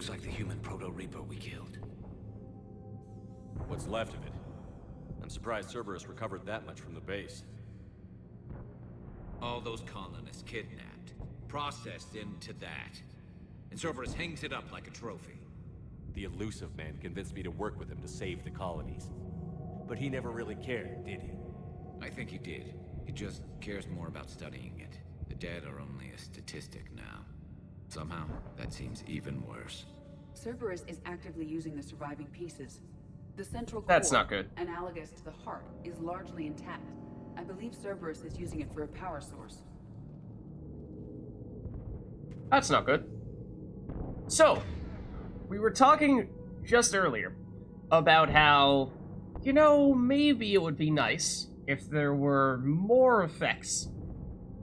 looks like the human Proto-Reaper we killed. What's left of it? I'm surprised Cerberus recovered that much from the base. All those colonists kidnapped, processed into that. And Cerberus hangs it up like a trophy. The elusive man convinced me to work with him to save the colonies. But he never really cared, did he? I think he did. He just cares more about studying it. The dead are only a statistic now. Somehow, that seems even worse. Cerberus is actively using the surviving pieces. The central core, That's not good. analogous to the heart, is largely intact. I believe Cerberus is using it for a power source. That's not good. So, we were talking just earlier about how, you know, maybe it would be nice if there were more effects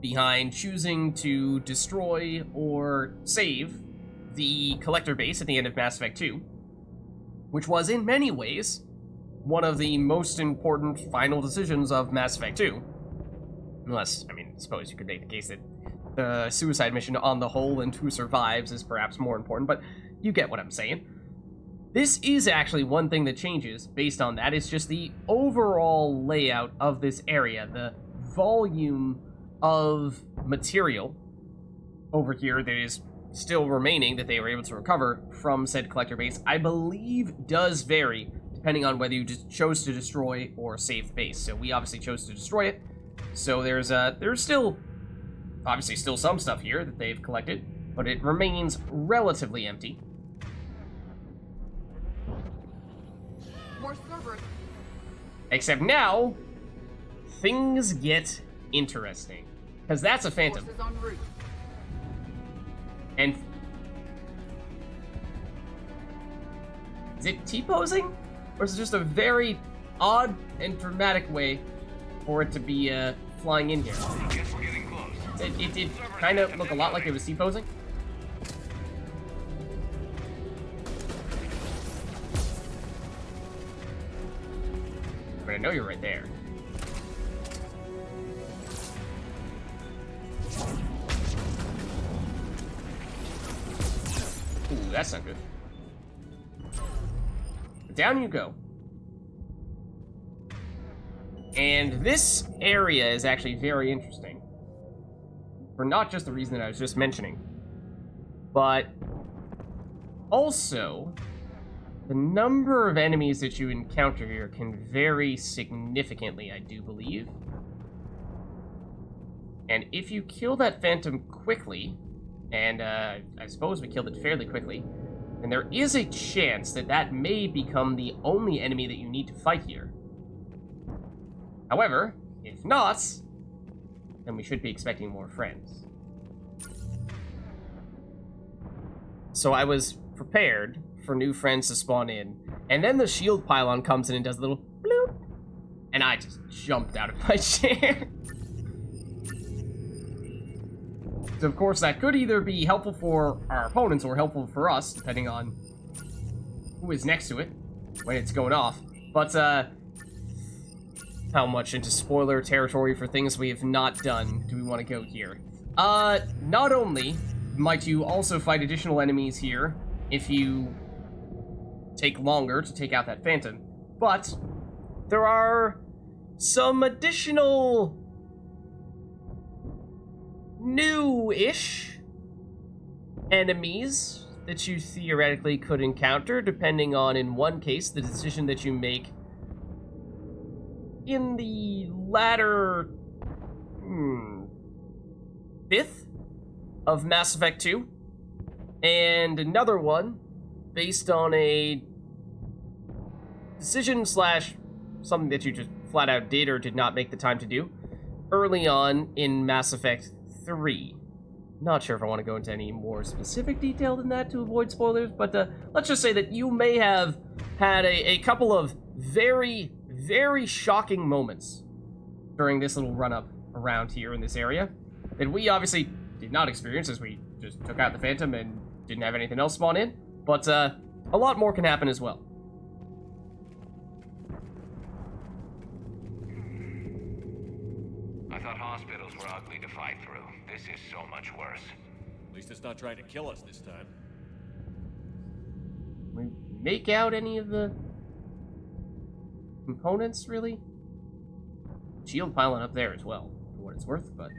behind choosing to destroy or save the collector base at the end of Mass Effect 2, which was in many ways one of the most important final decisions of Mass Effect 2. Unless, I mean, I suppose you could make the case that the suicide mission on the whole and who survives is perhaps more important, but you get what I'm saying. This is actually one thing that changes based on that. It's just the overall layout of this area, the volume of material over here that is still remaining that they were able to recover from said collector base, I believe does vary depending on whether you just chose to destroy or save the base. So we obviously chose to destroy it. So there's still obviously still some stuff here that they've collected, but it remains relatively empty. More Cerberus. Except now, things get interesting. Because that's a phantom. Forces en route. And... is it T-posing? Or is it just a very odd and dramatic way for it to be flying in here? Guess we're getting close. It did kind of look a lot like it was T-posing. But I know you're right there. Ooh, that's not good. But down you go. And this area is actually very interesting. For not just the reason that I was just mentioning, but also the number of enemies that you encounter here can vary significantly, I do believe. And if you kill that phantom quickly, and I suppose we killed it fairly quickly, then there is a chance that that may become the only enemy that you need to fight here. However, if not, then we should be expecting more friends. So I was prepared for new friends to spawn in, and then the shield pylon comes in and does a little bloop, and I just jumped out of my chair. So of course that could either be helpful for our opponents or helpful for us, depending on who is next to it when it's going off. But how much into spoiler territory for things we have not done do we want to go here? Not only might you also fight additional enemies here if you take longer to take out that phantom, but there are some additional new-ish enemies that you theoretically could encounter, depending on, in one case, the decision that you make in the latter fifth of Mass Effect 2, and another one based on a decision slash something that you just flat out did or did not make the time to do early on in Mass Effect 3. Not sure if I want to go into any more specific detail than that to avoid spoilers, but let's just say that you may have had a couple of very, very shocking moments during this little run-up around here in this area that we obviously did not experience, as we just took out the Phantom and didn't have anything else spawn in, but a lot more can happen as well. I thought hospitals were ugly to fight through. This is so much worse. At least it's not trying to kill us this time. make out any of the components, really. Shield pylon up there as well, for what it's worth, but...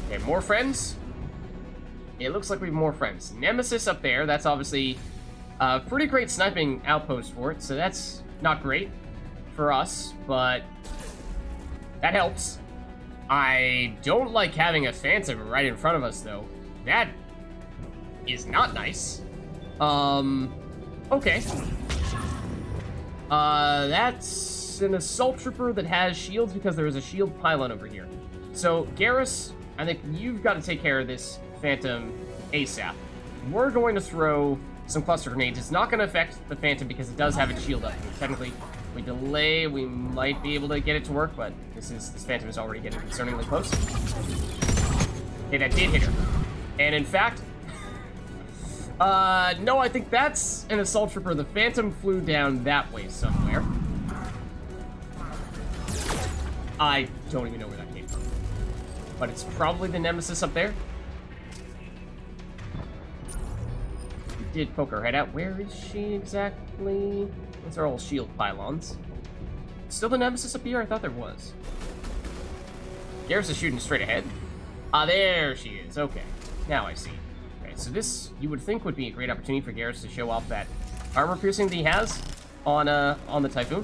Okay, more friends? It looks like we have more friends. Nemesis up there, that's obviously a pretty great sniping outpost for it, so that's not great for us, but that helps. I don't like having a Phantom right in front of us, though. That is not nice. Okay. That's an Assault Trooper that has shields because there is a shield pylon over here. So, Garrus, I think you've got to take care of this Phantom ASAP. We're going to throw some cluster grenades. It's not going to affect the Phantom because it does have its shield up. Technically, we delay, we might be able to get it to work, but this Phantom is already getting concerningly close. Okay, that did hit her. And in fact, no, I think that's an Assault Trooper. The Phantom flew down that way somewhere. I don't even know where that came from. But it's probably the Nemesis up there. We did poke her head out. Where is she exactly? Those are all shield pylons. Still the Nemesis up here? I thought there was. Garrus is shooting straight ahead. Ah, there she is. Okay. Now I see. Okay, so this, you would think, would be a great opportunity for Garrus to show off that armor piercing that he has on the Typhoon.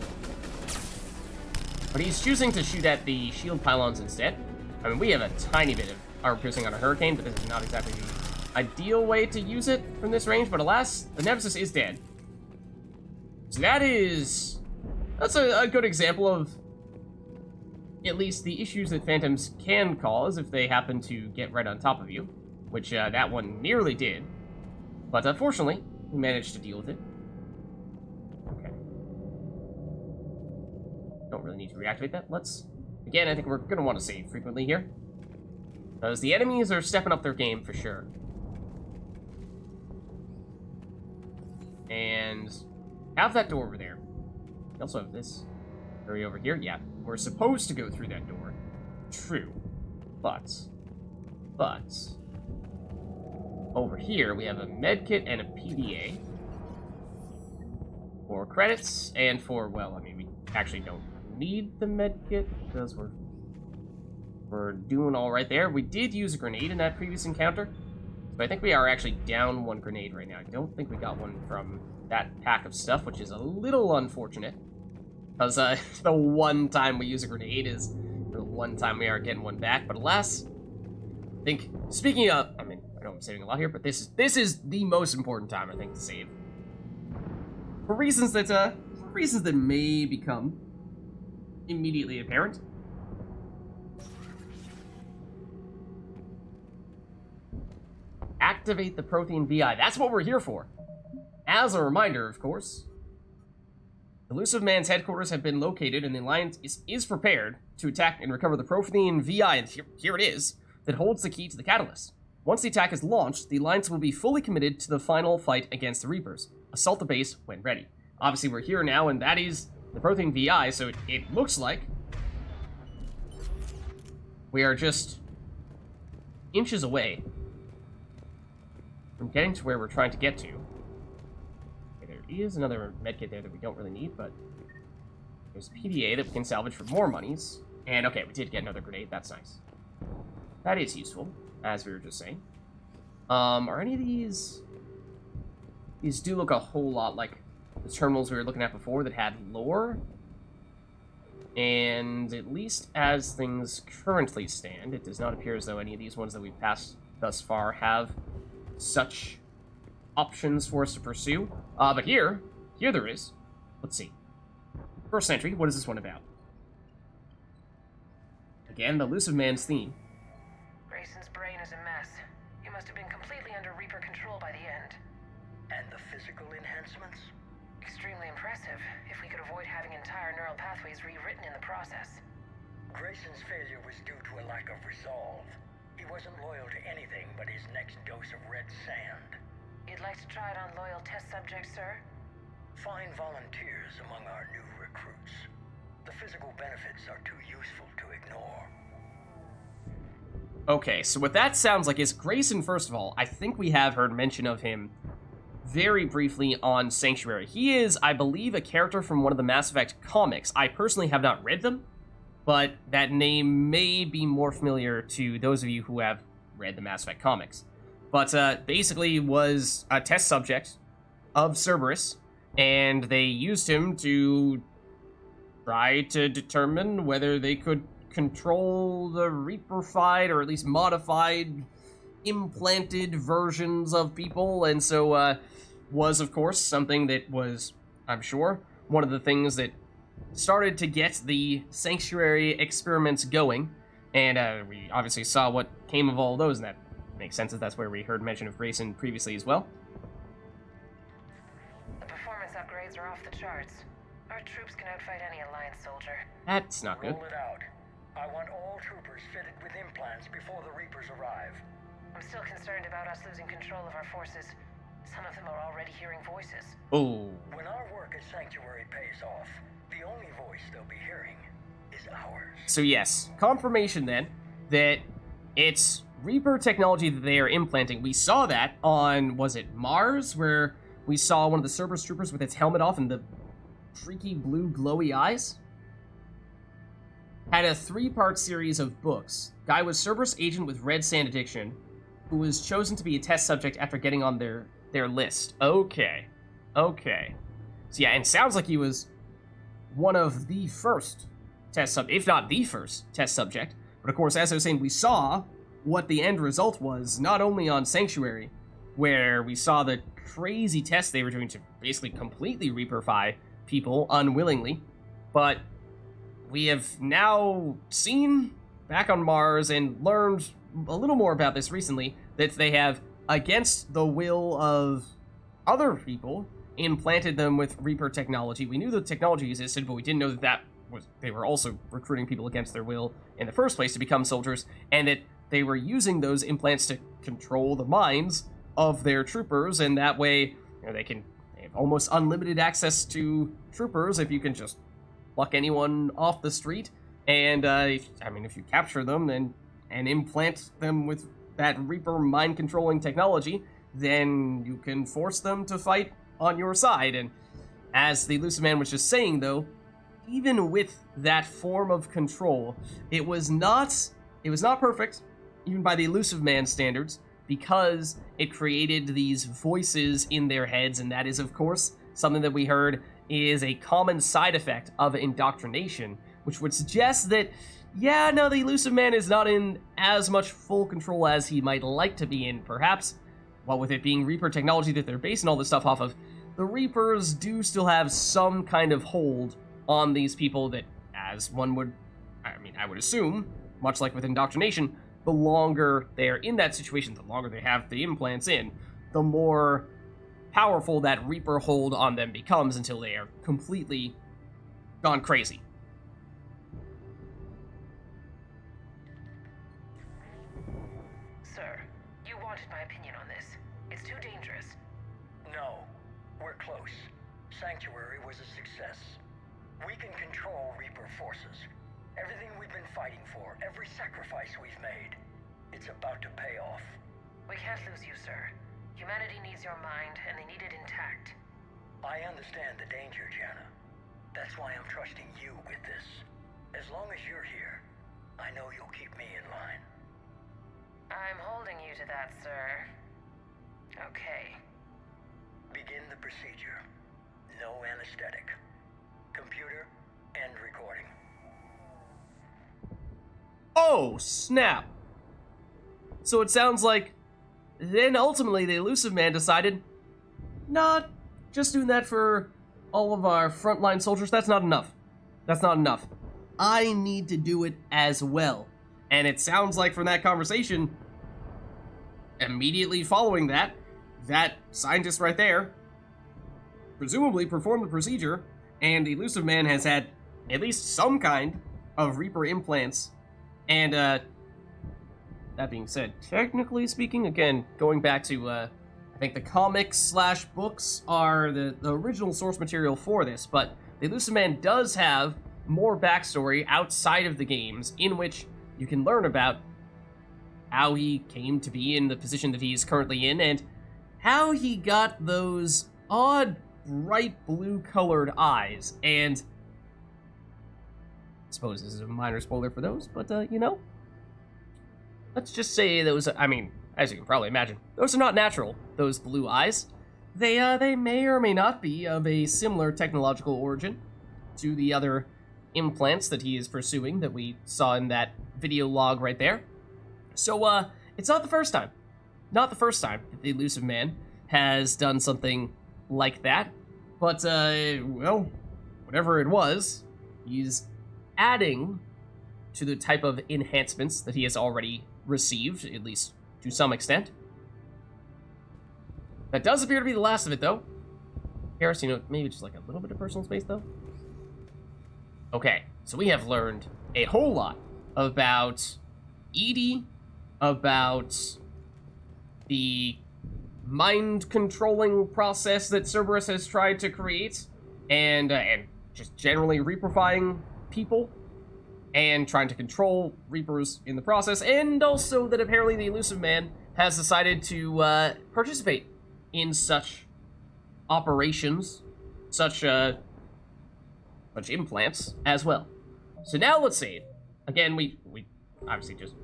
But he's choosing to shoot at the shield pylons instead. I mean, we have a tiny bit of armor piercing on a Hurricane, but this is not exactly the ideal way to use it from this range. But alas, the Nemesis is dead. So that's a good example of at least the issues that Phantoms can cause if they happen to get right on top of you, which that one nearly did. But unfortunately, we managed to deal with it. Okay. Don't really need to reactivate that. Let's... Again, I think we're going to want to save frequently here, because the enemies are stepping up their game for sure. And have that door over there. We also have this area over here. Yeah, we're supposed to go through that door. True. But... over here, we have a medkit and a PDA. For credits, and for, well, I mean, we actually don't need the medkit because we're doing all right there. We did use a grenade in that previous encounter, so I think we are actually down one grenade right now. I don't think we got one from that pack of stuff, which is a little unfortunate, because the one time we use a grenade is the one time we are getting one back. But alas, I think, speaking of, I mean, I know I'm saving a lot here, but this is the most important time, I think, to save, for reasons that may become immediately apparent. Activate the Prothean VI. That's what we're here for. As a reminder, of course, Elusive Man's headquarters have been located, and the Alliance is prepared to attack and recover the Prothean VI, and here it is, that holds the key to the catalyst. Once the attack is launched, the Alliance will be fully committed to the final fight against the Reapers. Assault the base when ready. Obviously, we're here now, and that is the Prothean VI, so it looks like we are just inches away from getting to where we're trying to get to. Okay, there is another medkit there that we don't really need, but there's a PDA that we can salvage for more monies. And okay, we did get another grenade. That's nice. That is useful, as we were just saying. Are any of these... These do look a whole lot like the terminals we were looking at before that had lore. And at least as things currently stand, it does not appear as though any of these ones that we've passed thus far have such options for us to pursue. But here there is. Let's see. First entry, what is this one about? Again, the Elusive Man's theme. Grayson's brain is a mess. He must have been completely under Reaper control by the end. And the physical enhancements? Extremely impressive, if we could avoid having entire neural pathways rewritten in the process. Grayson's failure was due to a lack of resolve. He wasn't loyal to anything but his next dose of red sand. You'd like to try it on loyal test subjects, sir? Find volunteers among our new recruits. The physical benefits are too useful to ignore. Okay, so what that sounds like is Grayson, first of all, I think we have heard mention of him very briefly on Sanctuary. He is, I believe, a character from one of the Mass Effect comics. I personally have not read them, but that name may be more familiar to those of you who have read the Mass Effect comics. But basically was a test subject of Cerberus, and they used him to try to determine whether they could control the Reaper-fied, or at least modified, implanted versions of people, and so was, of course, something that was, I'm sure, one of the things that started to get the Sanctuary experiments going, and we obviously saw what came of all those, and that makes sense, as that's where we heard mention of Grayson previously as well. The performance upgrades are off the charts. Our troops can outfight any Alliance soldier. That's not good. Roll it out. I want all troopers fitted with implants before the Reapers arrive. I'm still concerned about us losing control of our forces. Some of them are already hearing voices. Oh. When our work at Sanctuary pays off, the only voice they'll be hearing is ours. So yes, confirmation then that it's Reaper technology that they are implanting. We saw that on, was it Mars, where we saw one of the Cerberus troopers with its helmet off and the freaky blue glowy eyes? Had a 3-part series of books. Guy was Cerberus agent with red sand addiction, who was chosen to be a test subject after getting on their list. Okay. Okay. So yeah, and sounds like he was one of the first test if not the first test subject. But of course, as I was saying, we saw what the end result was, not only on Sanctuary, where we saw the crazy tests they were doing to basically completely Reaper-fy people unwillingly, but we have now seen back on Mars and learned a little more about this recently, that they have, against the will of other people, implanted them with Reaper technology. We knew the technology existed, but we didn't know that they were also recruiting people against their will in the first place to become soldiers, and that they were using those implants to control the minds of their troopers, and that way, they have almost unlimited access to troopers if you can just pluck anyone off the street, and if you capture them and implant them with that Reaper mind-controlling technology, then you can force them to fight on your side. And as the Elusive Man was just saying, though, even with that form of control, it was not perfect, even by the Elusive Man standards, because it created these voices in their heads, and that is, of course, something that we heard is a common side effect of indoctrination, which would suggest that, yeah, no, the Elusive Man is not in as much full control as he might like to be in, perhaps. Well, with it being Reaper technology that they're basing all this stuff off of, the Reapers do still have some kind of hold on these people that, as one would, I would assume, much like with indoctrination, the longer they're in that situation, the longer they have the implants in, the more powerful that Reaper hold on them becomes until they are completely gone crazy. Sir, you wanted my opinion on this. It's too dangerous. No, we're close. Sanctuary was a success. We can control Reaper forces. Everything we've been fighting for, every sacrifice we've made, it's about to pay off. We can't lose you, sir. Humanity needs your mind, and they need it intact. I understand the danger, Jana. That's why I'm trusting you with this. As long as you're here, I know you'll keep me in line. I'm holding you to that, sir. Okay. Begin the procedure. No anesthetic. Computer, end recording. Oh, snap. So it sounds like then ultimately the Elusive Man decided, not just doing that for all of our frontline soldiers, that's not enough. That's not enough. I need to do it as well. And it sounds like from that conversation, immediately following that, that scientist right there presumably performed the procedure, and the Elusive Man has had at least some kind of Reaper implants. And that being said, technically speaking, again, going back to, I think the comics/books are the original source material for this, but the Elusive Man does have more backstory outside of the games in which you can learn about how he came to be in the position that he's currently in and how he got those odd, bright blue-colored eyes. And I suppose this is a minor spoiler for those, but, let's just say those, I mean, as you can probably imagine, those are not natural, those blue eyes. They may or may not be of a similar technological origin to the other implants that he is pursuing that we saw in that video log right there. So, it's not the first time. Not the first time that the Elusive Man has done something like that. But, well, whatever it was, he's adding to the type of enhancements that he has already received, at least to some extent. That does appear to be the last of it, though. Harris, maybe just like a little bit of personal space, though? Okay, so we have learned a whole lot about Edie, about the mind-controlling process that Cerberus has tried to create, and just generally reaperifying people, and trying to control Reapers in the process, and also that apparently the Elusive Man has decided to participate in such operations, such implants as well. So now let's see. Again, we obviously just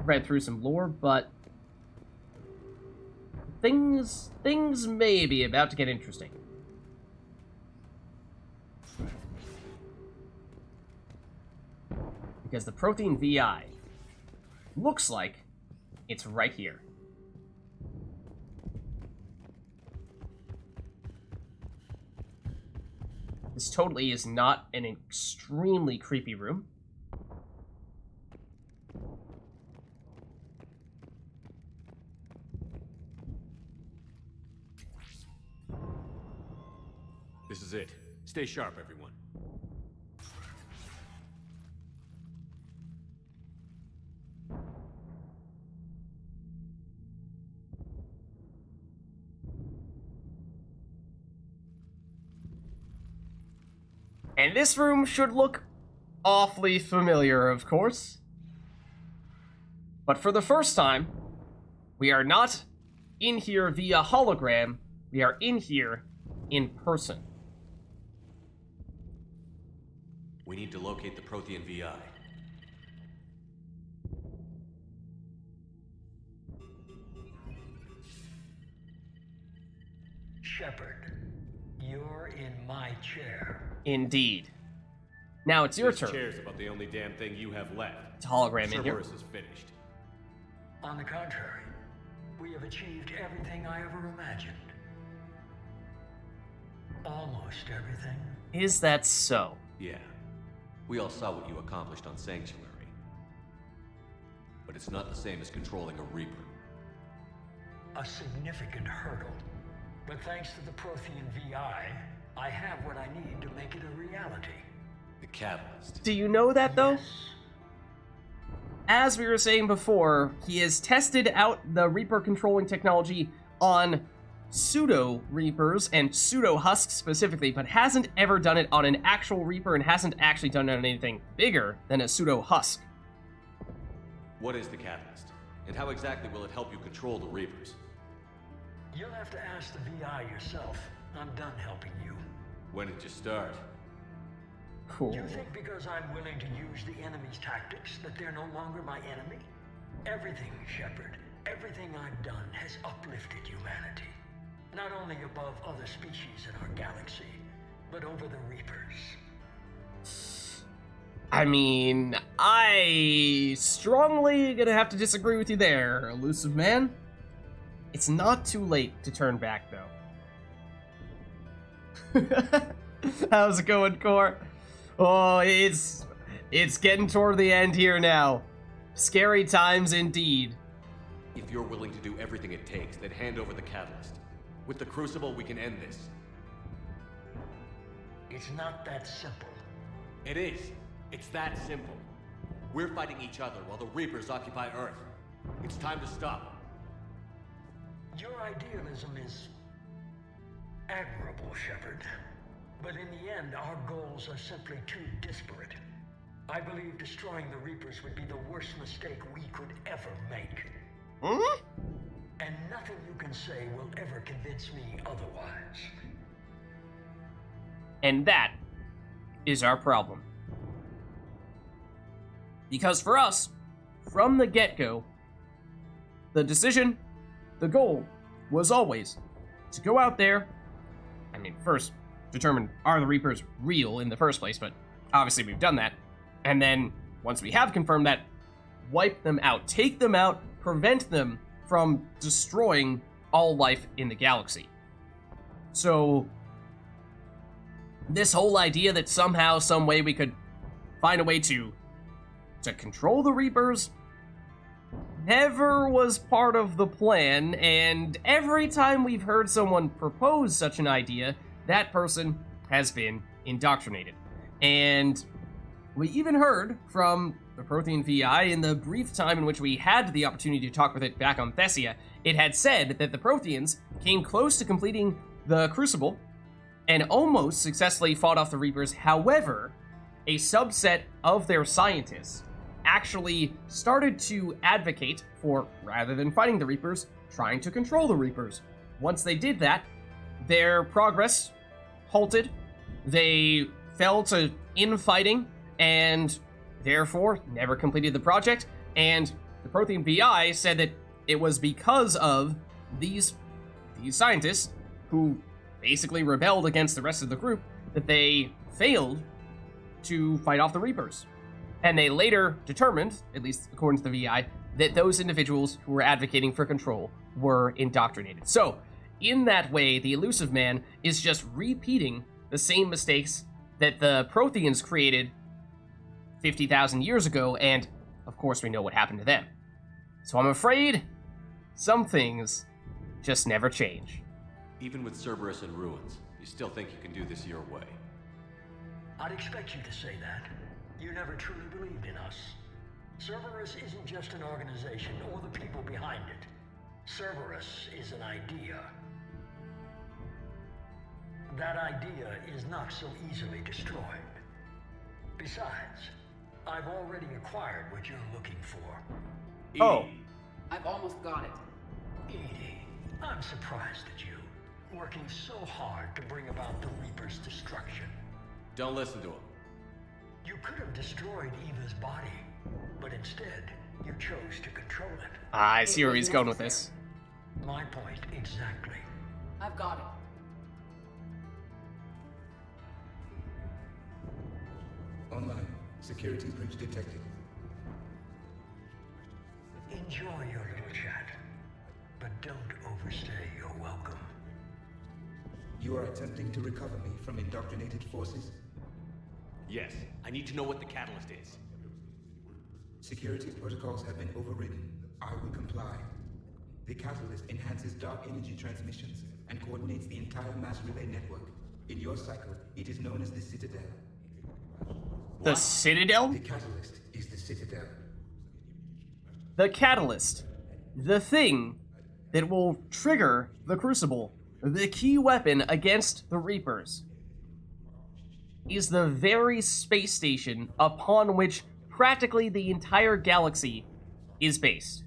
read through some lore, but things may be about to get interesting. Because the Prothean VI looks like it's right here. This totally is not an extremely creepy room. This is it. Stay sharp, everyone. And this room should look awfully familiar, of course. But for the first time, we are not in here via hologram, we are in here in person. We need to locate the Prothean VI. Shepard, you're in my chair. Indeed. Now it's your This turn. chair's about the only damn thing you have left. It's a hologram in here. Cerberus is finished. On the contrary, we have achieved everything I ever imagined. Almost everything. Is that so? Yeah. We all saw what you accomplished on Sanctuary. But it's not the same as controlling a Reaper. A significant hurdle. But thanks to the Prothean VI, I have what I need to make it a reality. The catalyst. Do you know that, though? Yes. As we were saying before, he has tested out the Reaper controlling technology on pseudo-Reapers and pseudo-Husks specifically, but hasn't ever done it on an actual Reaper and hasn't actually done it on anything bigger than a pseudo-Husk. What is the catalyst? And how exactly will it help you control the Reapers? You'll have to ask the VI yourself. I'm done helping you. When did you start? Cool. You think because I'm willing to use the enemy's tactics that they're no longer my enemy? Everything, Shepard, everything I've done has uplifted humanity. Not only above other species in our galaxy, but over the Reapers. I mean, I strongly gonna have to disagree with you there, Elusive Man. It's not too late to turn back, though. How's it going, Core? Oh, it's getting toward the end here now. Scary times indeed. If you're willing to do everything it takes, then hand over the catalyst. With the Crucible, we can end this. It's not that simple. It is. It's that simple. We're fighting each other while the Reapers occupy Earth. It's time to stop. Your idealism is admirable, Shepard. But in the end, our goals are simply too disparate. I believe destroying the Reapers would be the worst mistake we could ever make. Hmm? And nothing you can say will ever convince me otherwise. And that is our problem. Because for us, from the get-go, the decision, the goal, was always to go out there, I mean, first, determine are the Reapers real in the first place, but obviously we've done that. And then, once we have confirmed that, wipe them out, take them out, prevent them from destroying all life in the galaxy. So, this whole idea that somehow, some way we could find a way to control the Reapers never was part of the plan, and every time we've heard someone propose such an idea, that person has been indoctrinated. And we even heard from the Prothean VI in the brief time in which we had the opportunity to talk with it back on Thessia. It had said that the Protheans came close to completing the Crucible and almost successfully fought off the Reapers. However, a subset of their scientists actually started to advocate for, rather than fighting the Reapers, trying to control the Reapers. Once they did that, their progress halted, they fell to infighting, and therefore never completed the project, and the Prothean VI said that it was because of these scientists who basically rebelled against the rest of the group that they failed to fight off the Reapers. And they later determined, at least according to the VI, that those individuals who were advocating for control were indoctrinated. So, in that way, the Elusive Man is just repeating the same mistakes that the Protheans created 50,000 years ago, and of course we know what happened to them. So I'm afraid some things just never change. Even with Cerberus in ruins, you still think you can do this your way? I'd expect you to say that. You never truly believed in us. Cerberus isn't just an organization or the people behind it. Cerberus is an idea. That idea is not so easily destroyed. Besides, I've already acquired what you're looking for. Oh. I've almost got it. Edie, I'm surprised at you, working so hard to bring about the Reaper's destruction. Don't listen to him. You could have destroyed Eva's body, but instead, you chose to control it. I see where he's going with this. My point exactly. I've got it. Online. Security breach detected. Enjoy your little chat, but don't overstay your welcome. You are attempting to recover me from indoctrinated forces? Yes, I need to know what the catalyst is. Security protocols have been overridden. I will comply. The catalyst enhances dark energy transmissions and coordinates the entire mass relay network. In your cycle, it is known as the Citadel. The Citadel? The catalyst is the Citadel. The catalyst. The thing that will trigger the Crucible. The key weapon against the Reapers. Is the very space station upon which practically the entire galaxy is based.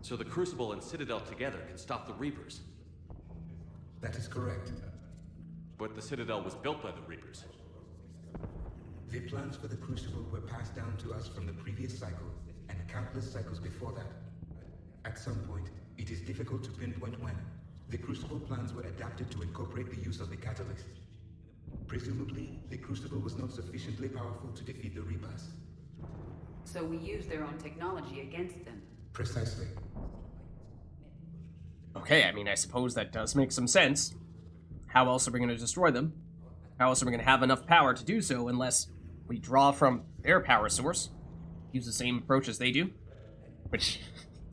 So the Crucible and Citadel together can stop the Reapers. That is correct. But the Citadel was built by the Reapers. The plans for the Crucible were passed down to us from the previous cycle, and countless cycles before that. At some point, it is difficult to pinpoint when, the Crucible plans were adapted to incorporate the use of the catalyst. Presumably, the Crucible was not sufficiently powerful to defeat the Reapers. So we use their own technology against them. Precisely. Okay, I mean, I suppose that does make some sense. How else are we going to destroy them? How else are we going to have enough power to do so unless we draw from their power source? Use the same approach as they do? Which,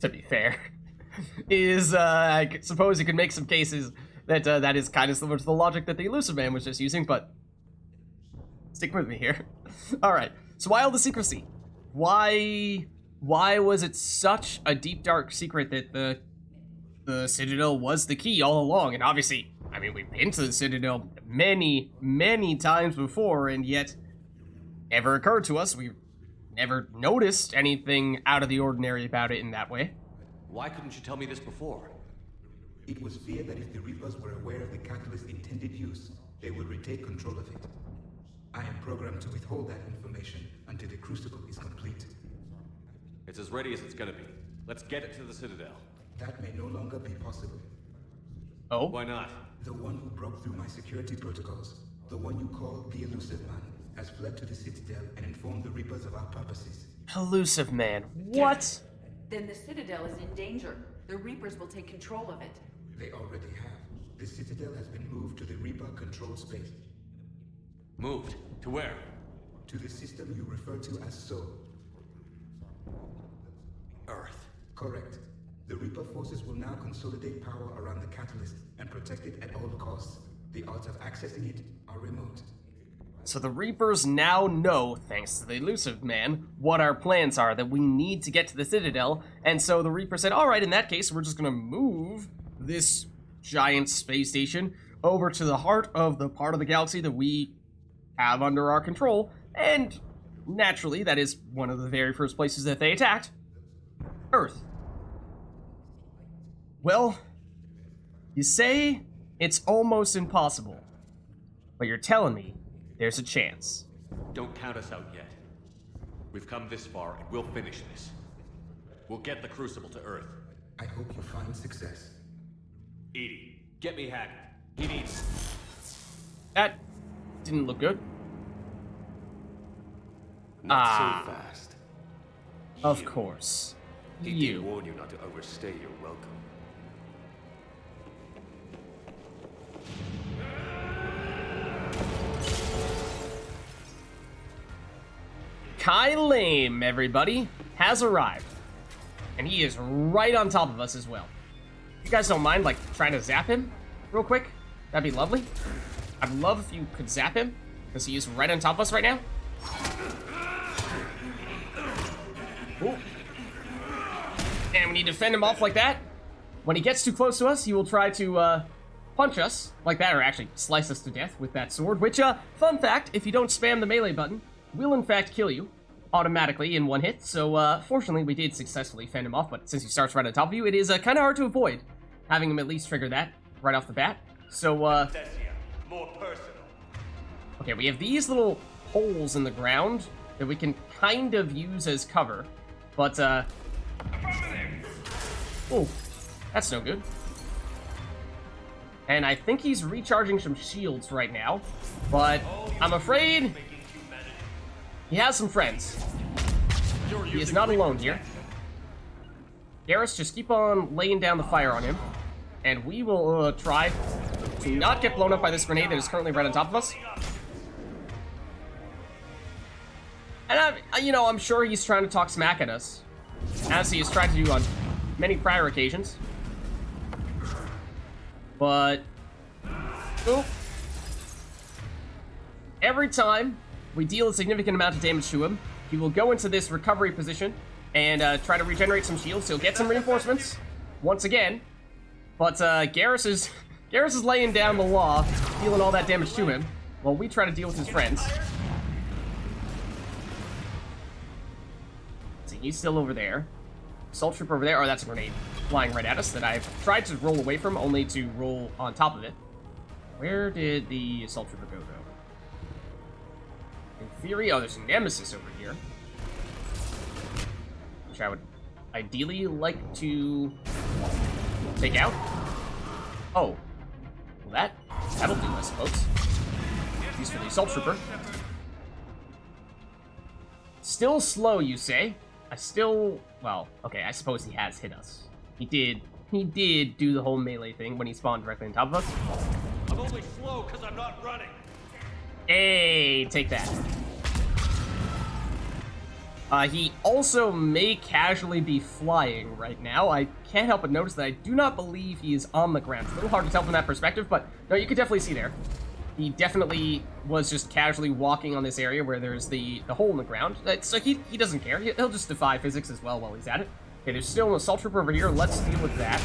to be fair, is, I suppose you could make some cases that that is kind of similar to the logic that the Elusive Man was just using, but stick with me here. Alright, so why all the secrecy? Why was it such a deep, dark secret that the Citadel was the key all along? And obviously, I mean, we've been to the Citadel many, many times before, and yet never occurred to us. We've never noticed anything out of the ordinary about it in that way. Why couldn't you tell me this before? It was feared that if the Reapers were aware of the catalyst's intended use, they would retake control of it. I am programmed to withhold that information until the Crucible is complete. It's as ready as it's gonna be. Let's get it to the Citadel. That may no longer be possible. Oh? Why not? The one who broke through my security protocols, the one you call the Elusive Man, has fled to the Citadel and informed the Reapers of our purposes. Elusive Man. What? Then the Citadel is in danger. The Reapers will take control of it. They already have. The Citadel has been moved to the Reaper-controlled space. Moved? To where? To the system you refer to as Soul. Earth. Correct. The Reaper forces will now consolidate power around the catalyst and protect it at all costs. The odds of accessing it are remote. So the Reapers now know, thanks to the Elusive Man, what our plans are, that we need to get to the Citadel, and so the Reaper said, alright, in that case, we're just gonna move this giant space station over to the heart of the part of the galaxy that we have under our control, and naturally, that is one of the very first places that they attacked, Earth. Well, you say it's almost impossible, but you're telling me there's a chance. Don't count us out yet. We've come this far, and we'll finish this. We'll get the Crucible to Earth. I hope you find success. Edie, get me Haggard. He needs... That didn't look good. Not so fast. Of course. He did You. warn you not to overstay your welcome. Kai Lame, everybody, has arrived. And he is right on top of us as well. You guys don't mind, like, trying to zap him real quick? That'd be lovely. I'd love if you could zap him, because he is right on top of us right now. Ooh. And when you defend him off like that, when he gets too close to us, he will try to, punch us like that, or actually slice us to death with that sword, which, fun fact, if you don't spam the melee button, will in fact kill you automatically in one hit. So, fortunately, we did successfully fend him off, but since he starts right on top of you, it is kind of hard to avoid having him at least trigger that right off the bat. So, More personal. okay, we have these little holes in the ground that we can kind of use as cover, but, oh, that's no good. And I think he's recharging some shields right now, but I'm afraid he has some friends. He is not alone here. Garrus, just keep on laying down the fire on him, and we will try to not get blown up by this grenade that is currently right on top of us. And I'm sure he's trying to talk smack at us, as he has tried to do on many prior occasions. But, oop. Every time we deal a significant amount of damage to him, he will go into this recovery position and try to regenerate some shields. He'll get some reinforcements once again, but Garrus is laying down the law, dealing all that damage to him, while we try to deal with his friends. See, he's still over there. Assault Trooper over there. Oh, that's a grenade flying right at us that I've tried to roll away from, only to roll on top of it. Where did the Assault Trooper go, though? In theory, oh, there's a Nemesis over here, which I would ideally like to take out. Oh, well, that'll do, I suppose. Use for the Assault Trooper. Still slow, you say? Well, okay, I suppose he has hit us. He did do the whole melee thing when he spawned directly on top of us. I'm only slow because I'm not running. Hey, take that. He also may casually be flying right now. I can't help but notice that I do not believe he is on the ground. It's a little hard to tell from that perspective, but no, you could definitely see there. He definitely was just casually walking on this area where there's the hole in the ground. So he doesn't care. He'll just defy physics as well while he's at it. Okay, there's still an Assault Trooper over here. Let's deal with that.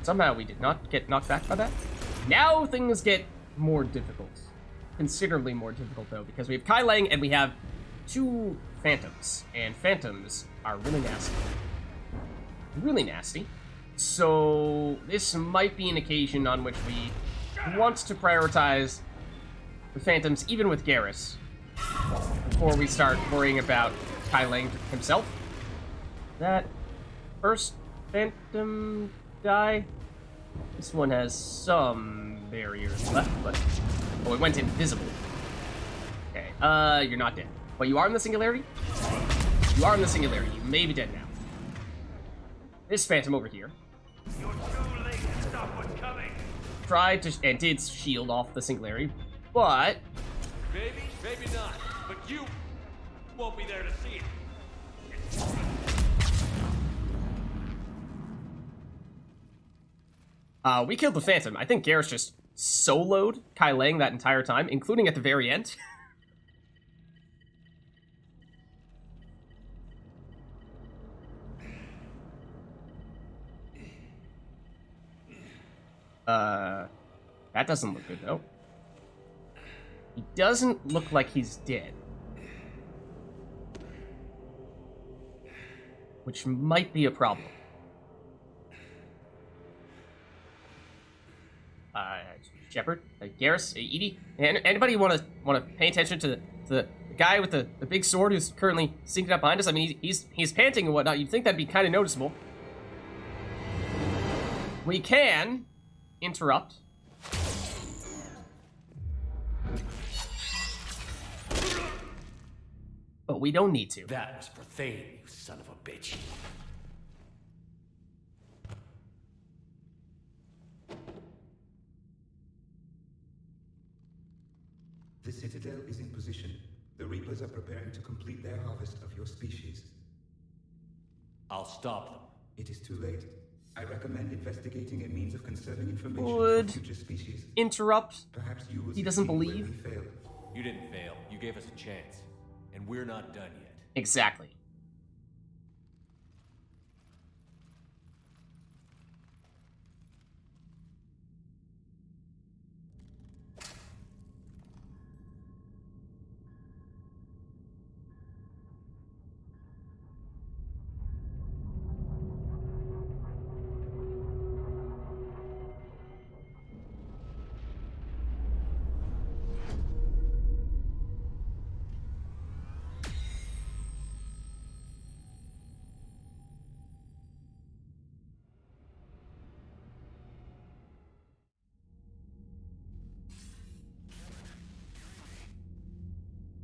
Somehow we did not get knocked back by that. Now things get more difficult. Considerably more difficult, though, because we have Kai Lang and we have 2 Phantoms. And Phantoms are really nasty. Really nasty. So this might be an occasion on which we want to prioritize the Phantoms, even with Garrus, before we start worrying about Kai Lang himself. That first Phantom die. This one has some barriers left, but... Oh, it went invisible. Okay, you're not dead. But you are in the Singularity? You are in the Singularity. You may be dead now. This Phantom over here. You're too late to stop what's coming. Tried to, and did shield off the Singularity, but... Maybe, maybe not. But you won't be there to see it. We killed the Phantom. I think Garrus just soloed Kai Lang that entire time, including at the very end. That doesn't look good, though. He doesn't look like he's dead. Which might be a problem. Shepard, Garrus, Edie, anybody want to pay attention to the guy with the big sword who's currently sinking up behind us? I mean, he's panting and whatnot. You'd think that'd be kind of noticeable. We can interrupt. But we don't need to. That was for Thane, you son of a bitch. The Citadel is in position. The Reapers are preparing to complete their harvest of your species. I'll stop them. It is too late. I recommend investigating a means of conserving information Would for future species. interrupt. Perhaps you will He doesn't succeed where believe. we fail. You didn't fail. You gave us a chance. And we're not done yet. Exactly.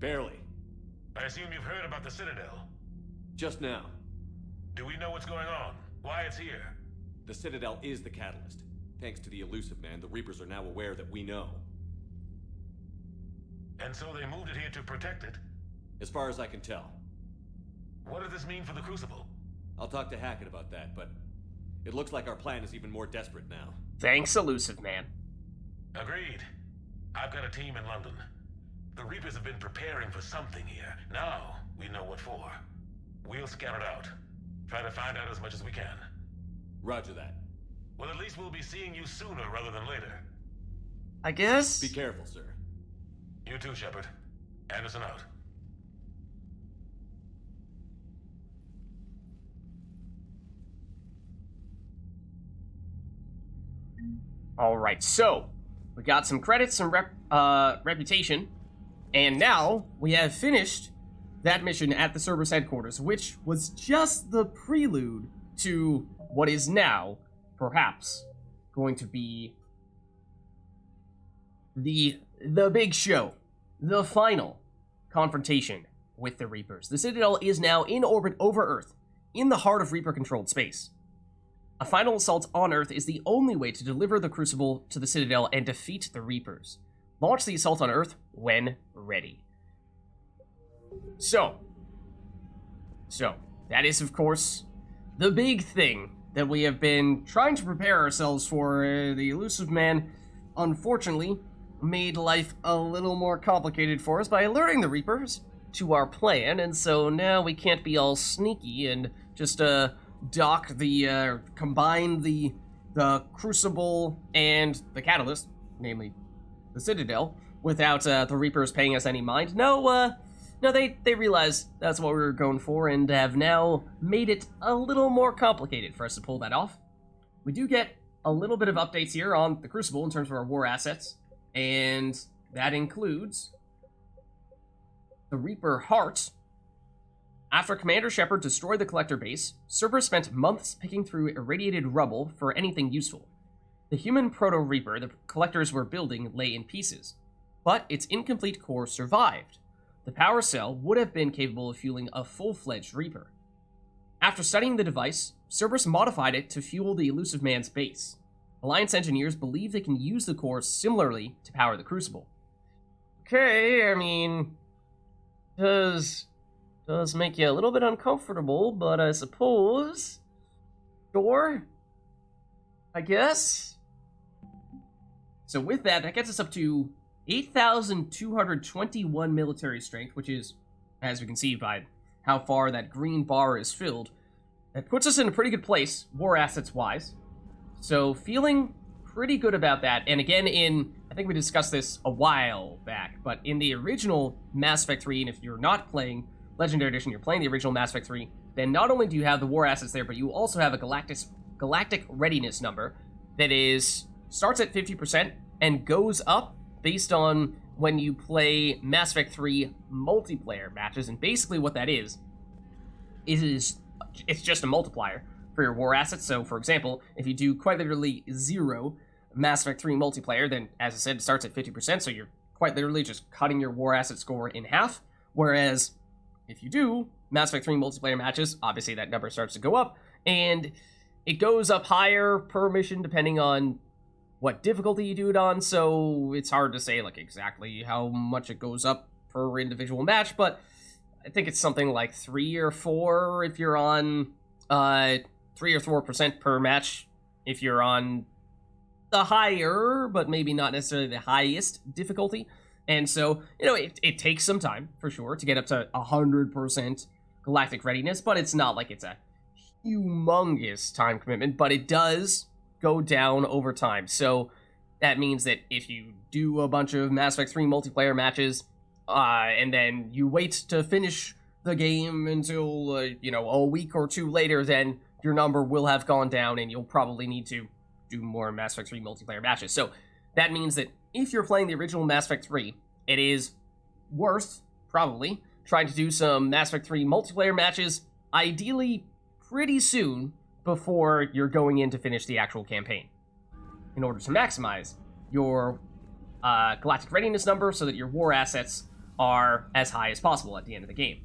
Barely. I assume you've heard about the Citadel. Just now. Do we know what's going on? Why it's here? The Citadel is the catalyst. Thanks to the Elusive Man, the Reapers are now aware that we know. And so they moved it here to protect it? As far as I can tell. What does this mean for the Crucible? I'll talk to Hackett about that, but it looks like our plan is even more desperate now. Thanks, Elusive Man. Agreed. I've got a team in London. The Reapers have been preparing for something here. Now, we know what for. We'll scout it out. Try to find out as much as we can. Roger that. Well, at least we'll be seeing you sooner rather than later. I guess. Be careful, sir. You too, Shepard. Anderson out. Alright, so we got some credits and reputation, and now we have finished that mission at the Cerberus headquarters, which was just the prelude to what is now, perhaps, going to be the big show, the final confrontation with the Reapers. The Citadel is now in orbit over Earth, in the heart of Reaper-controlled space. A final assault on Earth is the only way to deliver the Crucible to the Citadel and defeat the Reapers. Launch the assault on Earth when ready. So, that is, of course, the big thing that we have been trying to prepare ourselves for. The Elusive Man, unfortunately, made life a little more complicated for us by alerting the Reapers to our plan, and so now we can't be all sneaky and just, combine the the Crucible and the Catalyst, namely the Citadel, without the Reapers paying us any mind. No, they realize that's what we were going for and have now made it a little more complicated for us to pull that off. We do get a little bit of updates here on the Crucible in terms of our war assets, and that includes the Reaper Heart. After Commander Shepard destroyed the Collector base, Cerberus spent months picking through irradiated rubble for anything useful. The human Proto-Reaper the Collectors were building lay in pieces, but its incomplete core survived. The power cell would have been capable of fueling a full-fledged Reaper. After studying the device, Cerberus modified it to fuel the Elusive Man's base. Alliance engineers believe they can use the core similarly to power the Crucible. Okay, I mean, does make you a little bit uncomfortable, but I suppose, sure, I guess. So with that, that gets us up to 8,221 military strength, which is, as we can see by how far that green bar is filled, that puts us in a pretty good place, war assets wise. So feeling pretty good about that. And again, I think we discussed this a while back, but in the original Mass Effect 3, and if you're not playing Legendary Edition, you're playing the original Mass Effect 3, then not only do you have the war assets there, but you also have a galactic readiness number that starts at 50% and goes up based on when you play Mass Effect 3 multiplayer matches. And basically what that is it's just a multiplier for your war assets. So for example, if you do quite literally 0 Mass Effect 3 multiplayer, then as I said, it starts at 50%, so you're quite literally just cutting your war asset score in half. Whereas if you do Mass Effect 3 multiplayer matches, obviously that number starts to go up, and it goes up higher per mission depending on what difficulty you do it on, so it's hard to say like exactly how much it goes up per individual match, but I think it's something like 3 or 4 if you're on 3 or 4% per match if you're on the higher, but maybe not necessarily the highest difficulty. And so, it takes some time, for sure, to get up to 100% galactic readiness, but it's not like it's a humongous time commitment, but it does go down over time. So that means that if you do a bunch of Mass Effect 3 multiplayer matches, and then you wait to finish the game until, a week or 2 later, then your number will have gone down and you'll probably need to do more Mass Effect 3 multiplayer matches. So that means that if you're playing the original Mass Effect 3, it is worth, probably, trying to do some Mass Effect 3 multiplayer matches, ideally pretty soon before you're going in to finish the actual campaign, in order to maximize your galactic readiness number so that your war assets are as high as possible at the end of the game.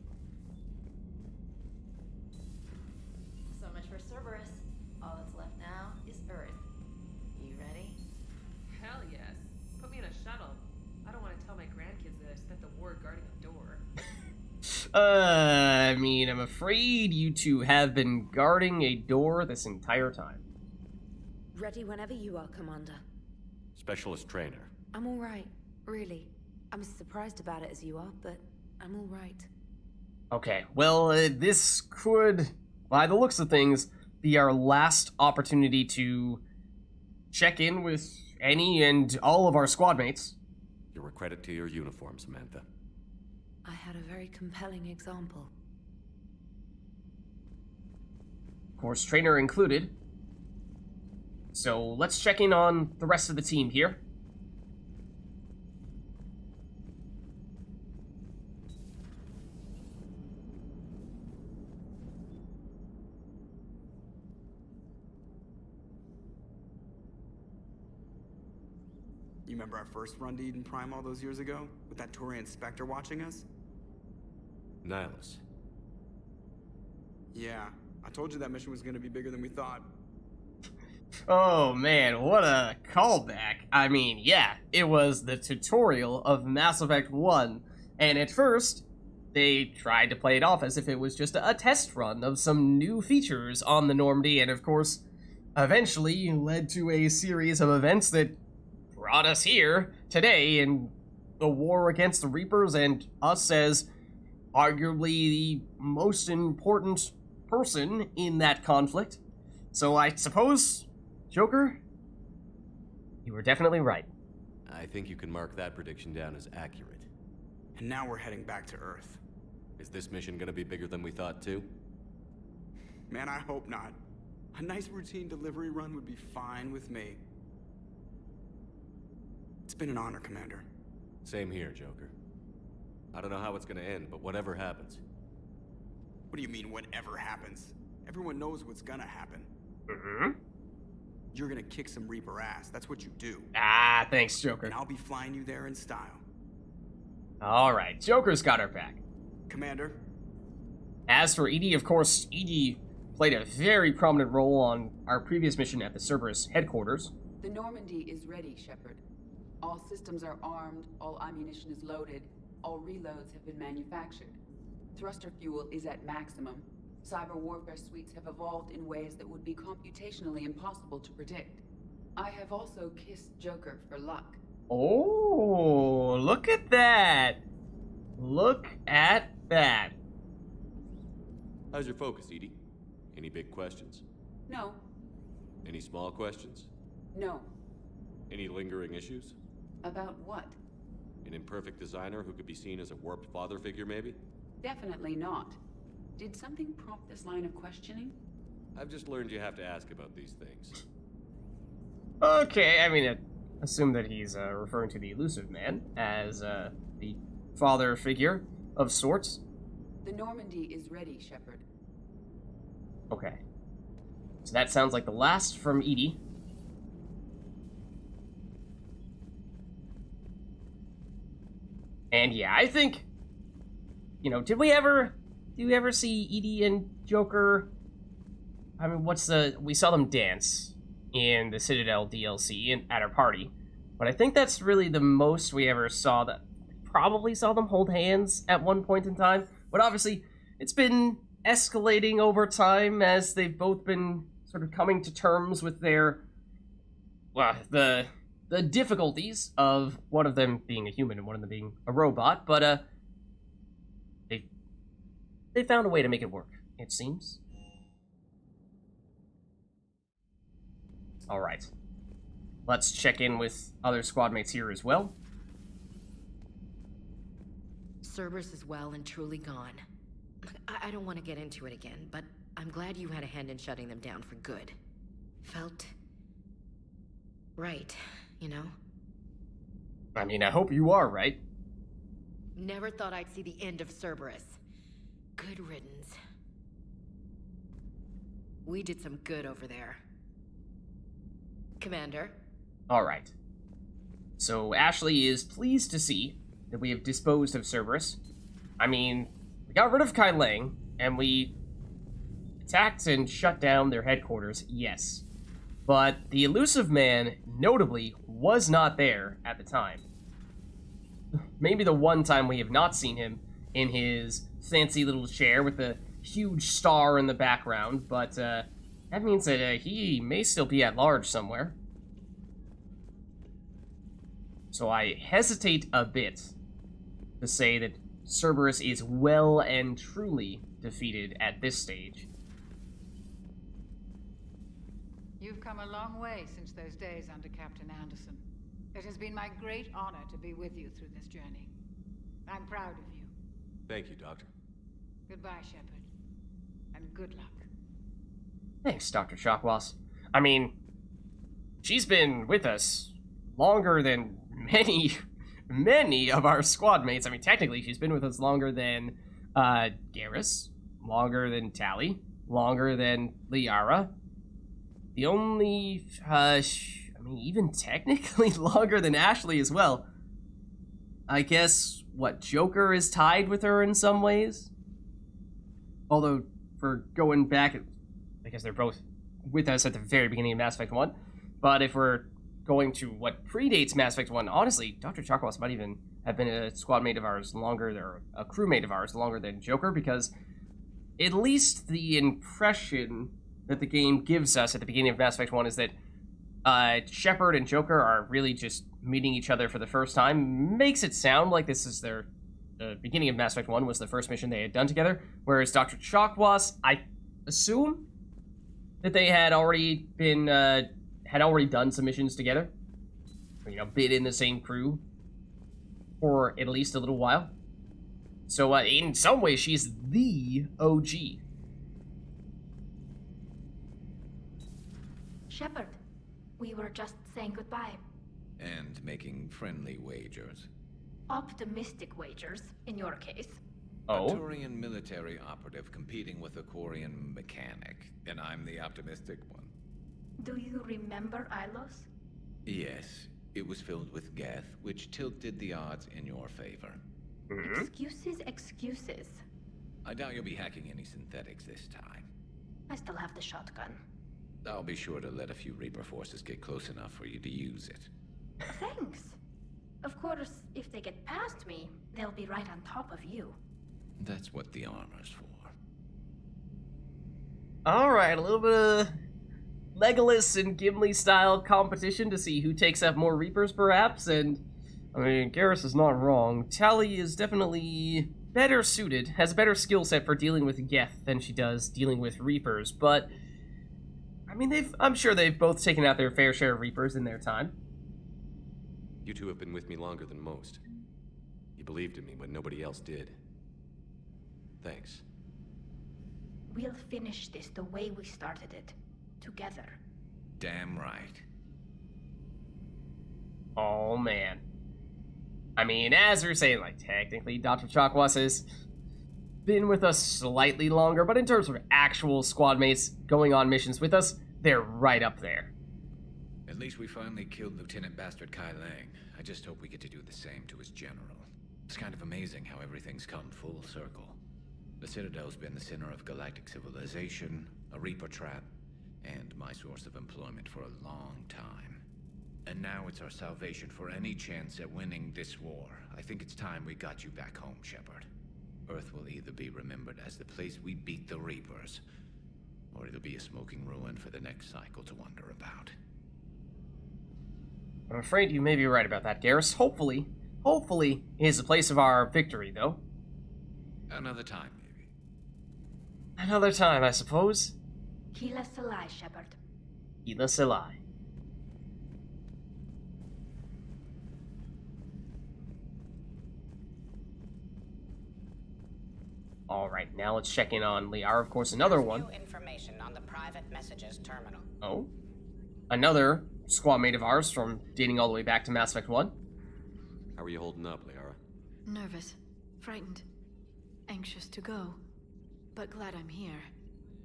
So much for Cerberus. All that's left now is Earth. You ready? Hell yes. Put me in a shuttle. I don't want to tell my grandkids that I spent the war guarding a door. I mean, I'm afraid you two have been guarding a door this entire time. Ready whenever you are, Commander. Specialist trainer. I'm all right, really. I'm as surprised about it as you are, but I'm all right. Okay, well, this could, by the looks of things, be our last opportunity to check in with any and all of our squad mates. You're a credit to your uniform, Samantha. I had a very compelling example. Of course, trainer included. So let's check in on the rest of the team here. You remember our first run to Eden Prime all those years ago? With that Turian Spectre watching us? Nihilus. Yeah, I told you that mission was gonna be bigger than we thought. Oh man, what a callback. I mean, yeah, it was the tutorial of Mass Effect 1, and at first, they tried to play it off as if it was just a test run of some new features on the Normandy, and of course, eventually led to a series of events that brought us here today in the war against the Reapers and us as arguably the most important person in that conflict. So I suppose Joker, you were definitely right. I think you can mark that prediction down as accurate. And now we're heading back to Earth. Is this mission gonna be bigger than we thought, too? Man, I hope not. A nice routine delivery run would be fine with me. It's been an honor, Commander. Same here, Joker. I don't know how it's gonna end, but whatever happens. What do you mean, whatever happens? Everyone knows what's gonna happen. Mm-hmm. You're gonna kick some Reaper ass. That's what you do. Ah, thanks, Joker. And I'll be flying you there in style. Alright, Joker's got her back. Commander? As for EDI, of course, EDI played a very prominent role on our previous mission at the Cerberus headquarters. The Normandy is ready, Shepard. All systems are armed, all ammunition is loaded, all reloads have been manufactured. Thruster fuel is at maximum. Cyber warfare suites have evolved in ways that would be computationally impossible to predict. I have also kissed Joker for luck. Oh, look at that. Look at that. How's your focus, Edie? Any big questions? No. Any small questions? No. Any lingering issues? About what? An imperfect designer who could be seen as a warped father figure, maybe? Definitely not. Did something prompt this line of questioning? I've just learned you have to ask about these things. Okay, I mean, assume that he's referring to the Elusive Man as the father figure of sorts. The Normandy is ready, Shepard. Okay. So that sounds like the last from Edie. And yeah, I think, you know, do we ever see Edie and Joker? I mean, we saw them dance in the Citadel DLC at our party, but I think that's really the most we ever saw. That probably saw them hold hands at one point in time, but obviously it's been escalating over time as they've both been sort of coming to terms with their, well, the difficulties of one of them being a human and one of them being a robot, but they found a way to make it work, it seems. Alright. Let's check in with other squad mates here as well. Cerberus is well and truly gone. I don't want to get into it again, but I'm glad you had a hand in shutting them down for good. Felt right, you know? I mean, I hope you are right. Never thought I'd see the end of Cerberus. Good riddance. We did some good over there. Commander? Alright. So Ashley is pleased to see that we have disposed of Cerberus. I mean, we got rid of Kai Lang, and we attacked and shut down their headquarters, yes. But the Elusive Man, notably, was not there at the time. Maybe the one time we have not seen him in his fancy little chair with the huge star in the background, but that means that he may still be at large somewhere. So I hesitate a bit to say that Cerberus is well and truly defeated at this stage. You've come a long way since those days under Captain Anderson. It has been my great honor to be with you through this journey. I'm proud of you. Thank you, Doctor. Goodbye, Shepard. And good luck. Thanks, Dr. Shockwass. I mean, she's been with us longer than many of our squad mates. I mean, technically, she's been with us longer than Garrus, longer than Tally, longer than Liara. The only, I mean, even technically longer than Ashley as well. I guess, what, Joker is tied with her in some ways? Although, for going back, I guess they're both with us at the very beginning of Mass Effect 1. But if we're going to what predates Mass Effect 1, honestly, Dr. Chakwas might even have been a squad mate of ours longer, or a crewmate of ours longer than Joker, because at least the impression that the game gives us at the beginning of Mass Effect 1 is that Shepard and Joker are really just meeting each other for the first time. Makes it sound like this is the beginning of Mass Effect 1 was the first mission they had done together, whereas Dr. Chakwas, I assume that they had already been had already done some missions together. You know, been in the same crew for at least a little while. So in some ways, she's the OG. Shepard, we were just saying goodbye. And making friendly wagers. Optimistic wagers, in your case. A Turian military operative competing with a Quarian mechanic, and I'm the optimistic one. Do you remember Ilos? Yes, it was filled with Geth, which tilted the odds in your favor. Excuses, excuses. I doubt you'll be hacking any synthetics this time. I still have the shotgun. I'll be sure to let a few Reaper forces get close enough for you to use it. Thanks. Of course, if they get past me, they'll be right on top of you. That's what the armor's for. Alright, a little bit of Legolas and Gimli style competition to see who takes out more Reapers, perhaps, and I mean, Garrus is not wrong. Tali is definitely better suited, has a better skill set for dealing with Geth than she does dealing with Reapers, but I mean, I'm sure they've both taken out their fair share of Reapers in their time. You two have been with me longer than most. You believed in me when nobody else did. Thanks. We'll finish this the way we started it. Together. Damn right. Oh, man. I mean, as we were saying, like, technically, Dr. Chakwas has been with us slightly longer, but in terms of actual squad mates going on missions with us, they're right up there. At least we finally killed Lieutenant Bastard Kai Lang. I just hope we get to do the same to his general. It's kind of amazing how everything's come full circle. The Citadel's been the center of galactic civilization, a Reaper trap, and my source of employment for a long time. And now it's our salvation for any chance at winning this war. I think it's time we got you back home, Shepard. Earth will either be remembered as the place we beat the Reapers, or it'll be a smoking ruin for the next cycle to wonder about. I'm afraid you may be right about that, Garrus. Hopefully it is the place of our victory, though. Another time, maybe. Another time, I suppose. Hila Salai, Shepard. Hila Salai. Alright, now let's check in on Liara, of course, another one. New information on the private messages terminal. Oh? Another squad mate of ours from dating all the way back to Mass Effect 1. How are you holding up, Liara? Nervous, frightened, anxious to go, but glad I'm here.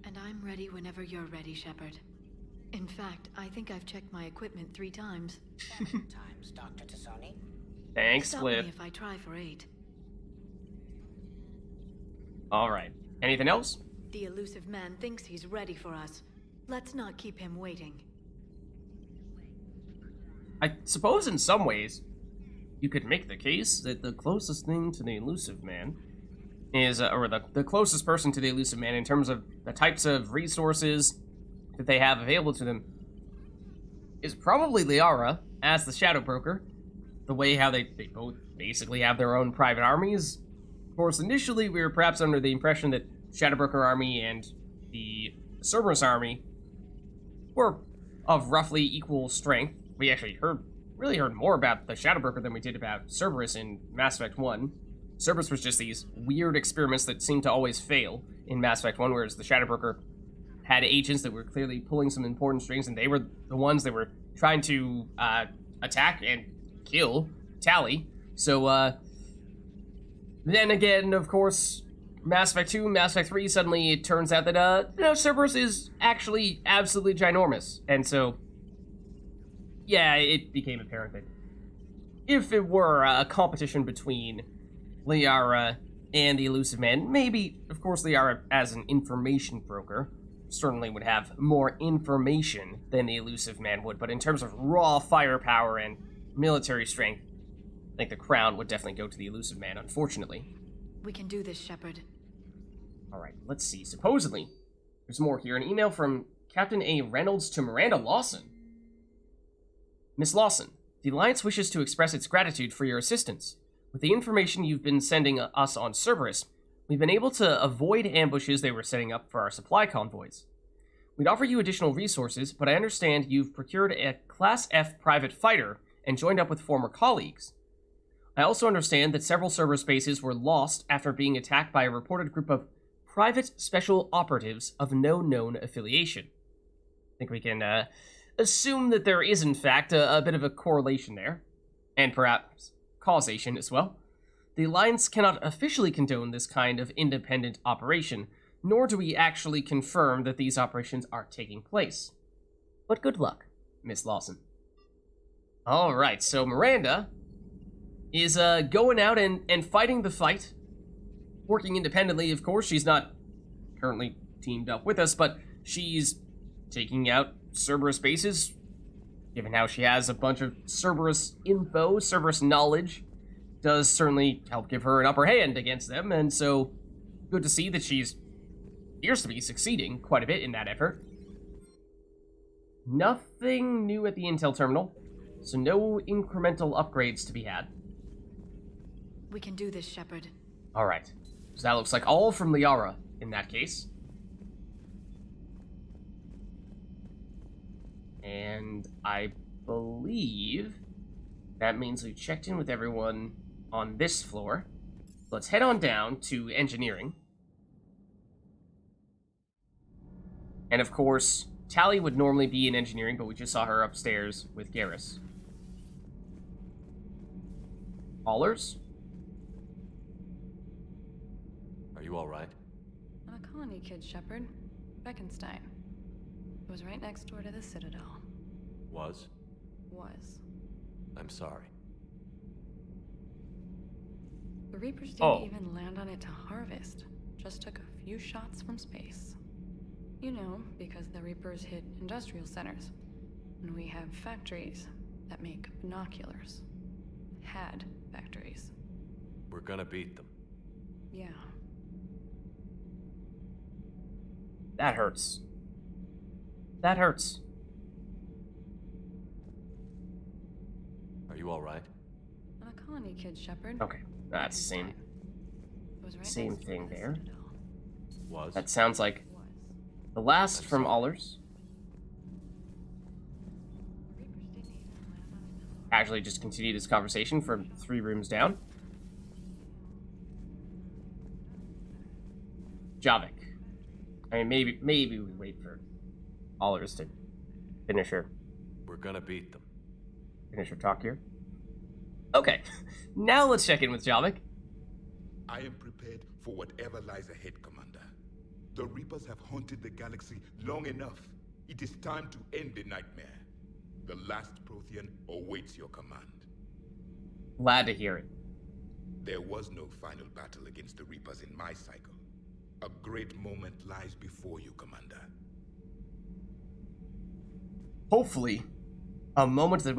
And I'm ready whenever you're ready, Shepard. In fact, I think I've checked my equipment 3 times. 7 times, Dr. Tassoni. Thanks, Stop Cliff. me if I try for 8. Alright. Anything else? The elusive man thinks he's ready for us. Let's not keep him waiting. I suppose in some ways, you could make the case that the closest thing to the elusive man is, or the closest person to the elusive man in terms of the types of resources that they have available to them, is probably Liara as the Shadow Broker. The way how they both basically have their own private armies. Of course, initially we were perhaps under the impression that Shadow Broker army and the Cerberus army were of roughly equal strength. We actually really heard more about the Shadow Broker than we did about Cerberus in Mass Effect 1. Cerberus was just these weird experiments that seemed to always fail in Mass Effect 1, whereas the Shadow Broker had agents that were clearly pulling some important strings, and they were the ones that were trying to attack and kill Tali. So, then again, of course, Mass Effect 2, Mass Effect 3, suddenly it turns out that, Cerberus is actually absolutely ginormous. And so, yeah, it became apparent that if it were a competition between Liara and the Elusive Man, maybe, of course, Liara, as an information broker, certainly would have more information than the Elusive Man would, but in terms of raw firepower and military strength, I think the crown would definitely go to the Elusive Man, unfortunately. We can do this, Shepard. Alright, let's see. Supposedly, there's more here. An email from Captain A. Reynolds to Miranda Lawson. Miss Lawson, the Alliance wishes to express its gratitude for your assistance. With the information you've been sending us on Cerberus, we've been able to avoid ambushes they were setting up for our supply convoys. We'd offer you additional resources, but I understand you've procured a Class F private fighter and joined up with former colleagues. I also understand that several Cerberus bases were lost after being attacked by a reported group of private special operatives of no known affiliation. I think we can assume that there is, in fact, a bit of a correlation there, and perhaps causation as well. The Alliance cannot officially condone this kind of independent operation, nor do we actually confirm that these operations are taking place. But good luck, Miss Lawson. Alright, so Miranda is going out and fighting the fight, working independently, of course. She's not currently teamed up with us, but she's taking out Cerberus bases, given how she has a bunch of Cerberus info, Cerberus knowledge, does certainly help give her an upper hand against them, and so good to see that she's appears to be succeeding quite a bit in that effort. Nothing new at the intel terminal, so no incremental upgrades to be had. We can do this, Shepard. Alright, so that looks like all from Liara in that case. And I believe that means we've checked in with everyone on this floor. Let's head on down to engineering. And of course, Tali would normally be in engineering, but we just saw her upstairs with Garrus. Allers? Are you alright? I'm a colony kid, Shepard. Beckenstein. It was right next door to the Citadel. Was? Was. I'm sorry. The Reapers didn't even land on it to harvest. Just took a few shots from space. You know, because the Reapers hit industrial centers. And we have factories that make binoculars. Had factories. We're gonna beat them. Yeah. That hurts. That hurts. Are you alright? I'm a colony kid, Shepard. Okay, that's the same. It was right Same next door thing to the there. Citadel. Was? That sounds like the last from Allers. Actually, just continued this conversation from 3 rooms down. Javik. I mean, maybe we wait for Allers to finish her. We're gonna beat them. Finish her talk here. Okay, now let's check in with Javik. I am prepared for whatever lies ahead, Commander. The Reapers have haunted the galaxy long enough. It is time to end the nightmare. The last Prothean awaits your command. Glad to hear it. There was no final battle against the Reapers in my cycle. A great moment lies before you, Commander. Hopefully, a moment that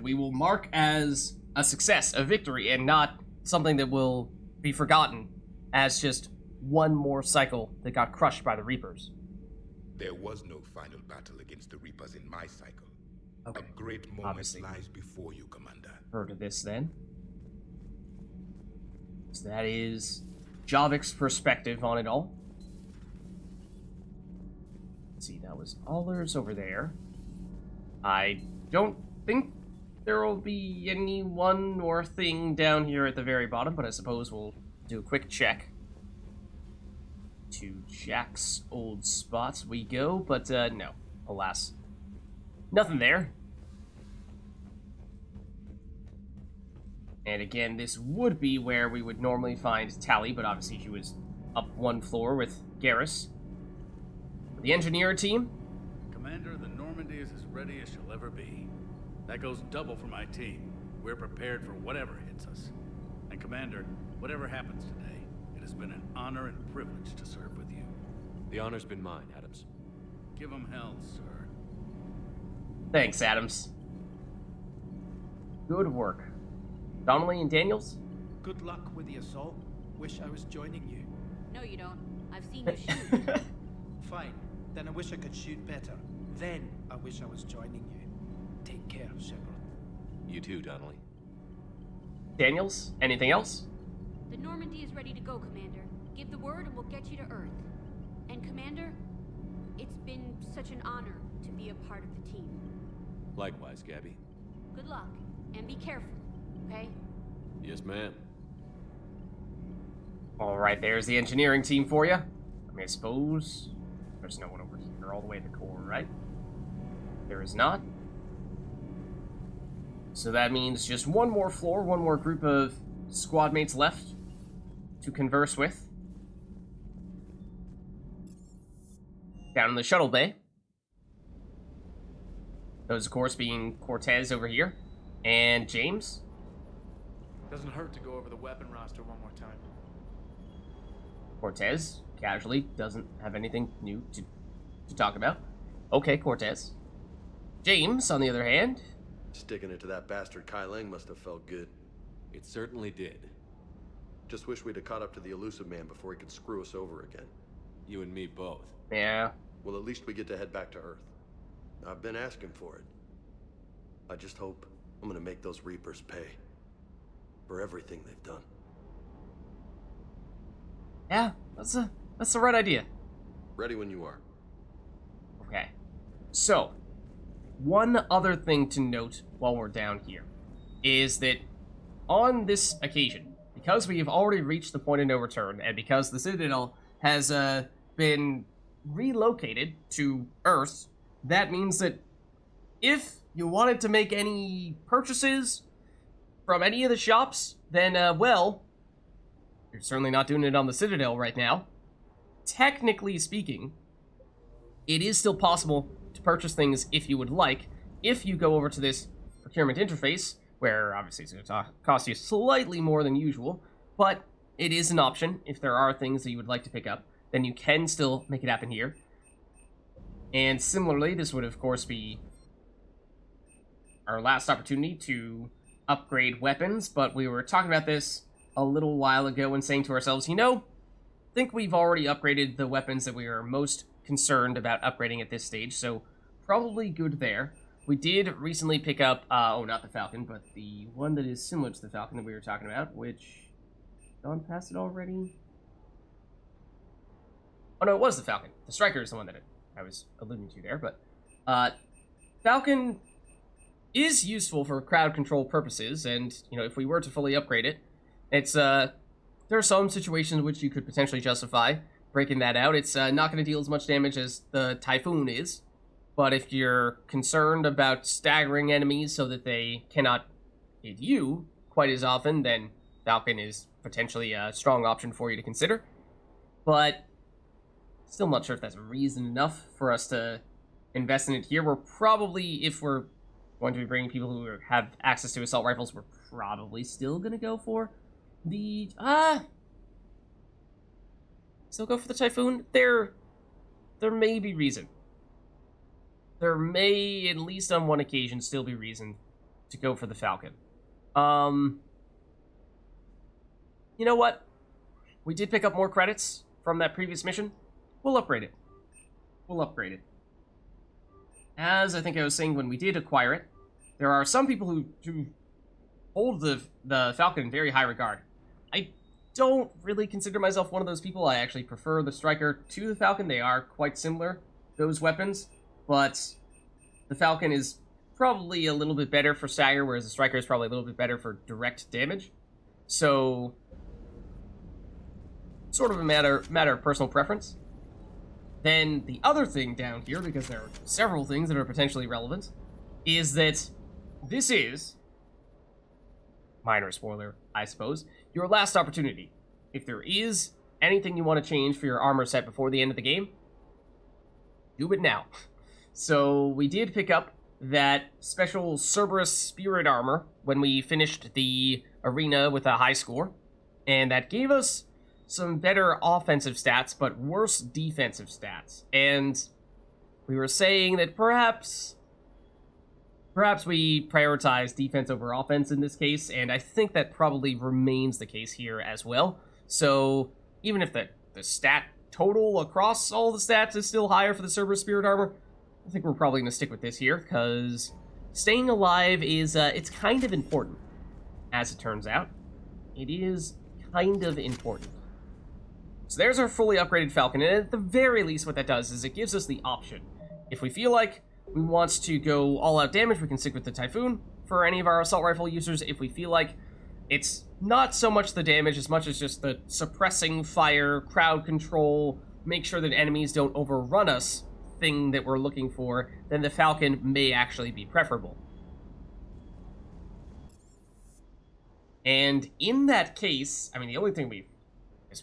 we will mark as a success, a victory, and not something that will be forgotten as just one more cycle that got crushed by the Reapers. There was no final battle against the Reapers in my cycle. Okay. A great moment Obviously. lies before you, Commander. Heard of this then. So that is Javik's perspective on it all. Let's see, that was Allers over there. I don't think there will be anyone or thing down here at the very bottom, but I suppose we'll do a quick check. To Jack's old spots we go, but no, alas. Nothing there. And again, this would be where we would normally find Tali, but obviously she was up one floor with Garrus. The engineer team. Commander, the Normandy is as ready as she'll ever be. That goes double for my team. We're prepared for whatever hits us. And Commander, whatever happens today, it has been an honor and privilege to serve with you. The honor's been mine, Adams. Give 'em hell, sir. Thanks, Adams. Good work. Donnelly and Daniels? Good luck with the assault. Wish I was joining you. No, you don't. I've seen you shoot. Fine. Then I wish I could shoot better. Then I wish I was joining you. Take care, Shepard. You too, Donnelly. Daniels? Anything else? The Normandy is ready to go, Commander. Give the word and we'll get you to Earth. And Commander, It's been such an honor to be a part of the team. Likewise, Gabby. Good luck, and be careful, okay? Yes, ma'am. Alright, there's the engineering team for you. I mean, I suppose there's no one over here all the way at the core, right? There is not. So that means just one more floor, one more group of squad mates left to converse with. Down in the shuttle bay. Those, of course, being Cortez over here, and James. Doesn't hurt to go over the weapon roster one more time. Cortez, casually, doesn't have anything new to talk about. Okay, Cortez. James, on the other hand... Sticking it to that bastard Kai Lang must have felt good. It certainly did. Just wish we'd have caught up to the elusive man before he could screw us over again. You and me both. Yeah. Well, at least we get to head back to Earth. I've been asking for it. I just hope I'm gonna make those Reapers pay. For everything they've done. Yeah, that's the right idea. Ready when you are. Okay. So, one other thing to note while we're down here is that on this occasion, because we have already reached the point of no return, and because the Citadel has been relocated to Earth, that means that if you wanted to make any purchases from any of the shops, then, well, you're certainly not doing it on the Citadel right now. Technically speaking, it is still possible to purchase things if you would like, if you go over to this procurement interface, where obviously it's going to cost you slightly more than usual, but it is an option. If there are things that you would like to pick up, then you can still make it happen here. And similarly, this would of course be our last opportunity to upgrade weapons, but we were talking about this a little while ago and saying to ourselves, you know, I think we've already upgraded the weapons that we are most concerned about upgrading at this stage, so probably good there. We did recently pick up, oh, not the Falcon, but the one that is similar to the Falcon that we were talking about, which, gone past it already? Oh no, it was the Falcon. The Striker is the one that I was alluding to there, but, Falcon is useful for crowd control purposes, and, you know, if we were to fully upgrade it, it's, there are some situations which you could potentially justify breaking that out. It's not going to deal as much damage as the Typhoon is, but if you're concerned about staggering enemies so that they cannot hit you quite as often, then Falcon is potentially a strong option for you to consider. But still not sure if that's reason enough for us to invest in it here. We're probably, if we're going to be bringing people who have access to assault rifles, we're probably still going to go for the, still go for the Typhoon. There may be reason. There may, at least on one occasion, still be reason to go for the Falcon. You know what? We did pick up more credits from that previous mission. We'll upgrade it. We'll upgrade it. As I think I was saying when we did acquire it, there are some people who hold the Falcon in very high regard. I don't really consider myself one of those people. I actually prefer the Striker to the Falcon. They are quite similar, those weapons, but the Falcon is probably a little bit better for stagger, whereas the Striker is probably a little bit better for direct damage. So, sort of a matter of personal preference. Then the other thing down here, because there are several things that are potentially relevant, is that this is, minor spoiler, I suppose, your last opportunity. If there is anything you want to change for your armor set before the end of the game, do it now. So we did pick up that special Cerberus Spirit armor when we finished the arena with a high score, and that gave us some better offensive stats, but worse defensive stats. And we were saying that perhaps we prioritize defense over offense in this case, and I think that probably remains the case here as well. So even if the stat total across all the stats is still higher for the Cerberus Spirit armor, I think we're probably going to stick with this here, because staying alive is, it's kind of important, as it turns out. It is kind of important. So there's our fully upgraded Falcon, and at the very least what that does is it gives us the option. If we feel like we want to go all-out damage, we can stick with the Typhoon for any of our assault rifle users. If we feel like it's not so much the damage as much as just the suppressing fire, crowd control, make sure that enemies don't overrun us thing that we're looking for, then the Falcon may actually be preferable. And in that case, I mean, the only thing we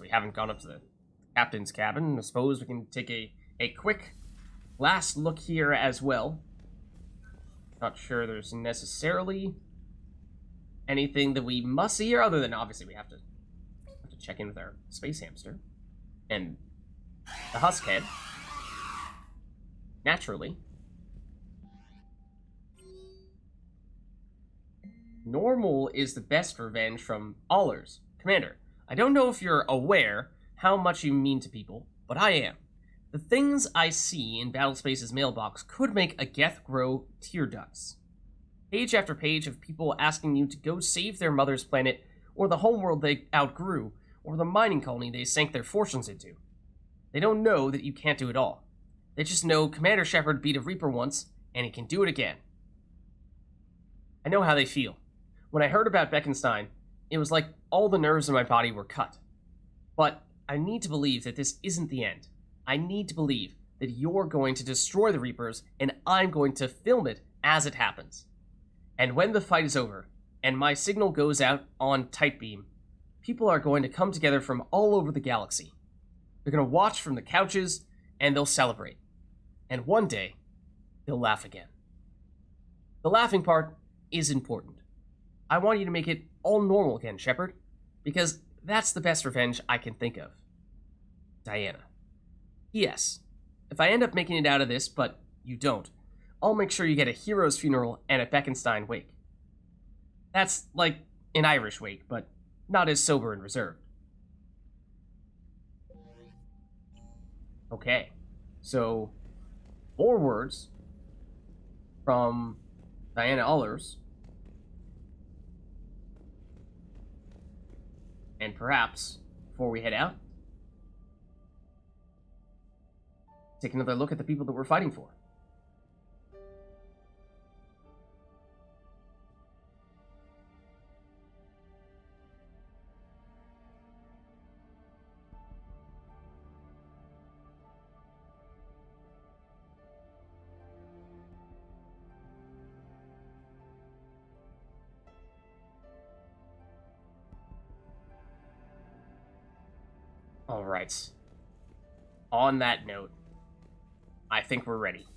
haven't gone up to the captain's cabin. I suppose we can take a quick last look here as well. Not sure there's necessarily anything that we must see here, other than obviously we have to check in with our space hamster and the husk head. Naturally. Normal is the best revenge from Allers. Commander, I don't know if you're aware how much you mean to people, but I am. The things I see in Battlespace's mailbox could make a Geth grow tear ducts. Page after page of people asking you to go save their mother's planet, or the homeworld they outgrew, or the mining colony they sank their fortunes into. They don't know that you can't do it all. They just know Commander Shepard beat a Reaper once, and he can do it again. I know how they feel. When I heard about Beckenstein, it was like all the nerves in my body were cut. But I need to believe that this isn't the end. I need to believe that you're going to destroy the Reapers, and I'm going to film it as it happens. And when the fight is over, and my signal goes out on Tight Beam, people are going to come together from all over the galaxy. They're going to watch from the couches, and they'll celebrate. And one day, they'll laugh again. The laughing part is important. I want you to make it all normal again, Shepard, because that's the best revenge I can think of. Diana. Yes, if I end up making it out of this, but you don't, I'll make sure you get a hero's funeral and a Beckenstein wake. That's like an Irish wake, but not as sober and reserved. Okay, so 4 words from Diana Allers. And perhaps, before we head out, take another look at the people that we're fighting for. All right. On that note, I think we're ready.